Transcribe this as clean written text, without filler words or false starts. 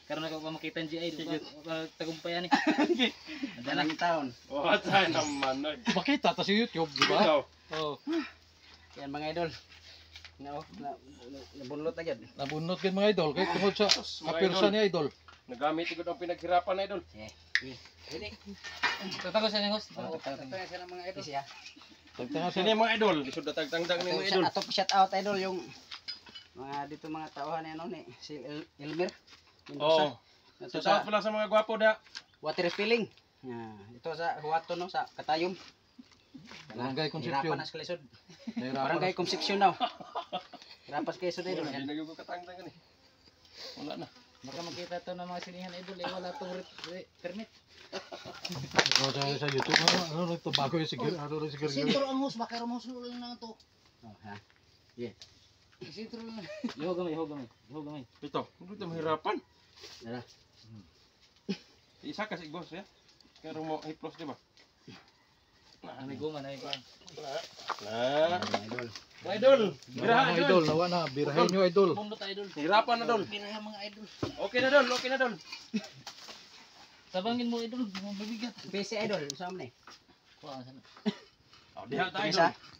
Karon ako makita si Idol. Tagumpayan ni. Dalang taon. What naman ay. Makita ta sa YouTube, di ba? Oh. Yan mga idol. Nabunlot na yan. Nabunot gid mga idol kay tungod sa kapirsa ni idol. Nagamit igod ang pinaghirapan na idol. Tatago sa ni host. Tagtanga siya ng mga idol. Tagtanga Sini sa mga idol, isod na tagtangdang ni mga idol. Ato shout out idol yung mga dito mga tauhan ni ano ni si Elmer. Oh. Ito Sa sa pala sa mga gwapo da. water refilling. Ito sa Huato no sa Katayom. Barangay Concepcion. Hirapan na sa kalisod. Barangay Concepcion now. Hirapan sa kalisod idol. Hindi na yung katangdang ni. Wala na. Baka makita to ng mga sinihan Idol wala tong permit. Sa YouTube ano to bago yung siguro ano siguro. Sintro ang host baka ramos lang na to. Oh, ha. Sintro lang. Iho gamay. Ito, hindi ito mahirapan. Dara. Isa kasi boss ya. Kaya mo i-plus di ba? May guman ay pa. Nah. Idol. Idol. Birahan idol, nawa na birahin nyo idol. Bundot Idol. Hirapan na dol. Pinaha mga Idol. Okay na dol, okay na dol. Sabangin mo Idol, mabigat. PC idol, saan ni? Kuha sana. Oh, diha ta Isa. idol.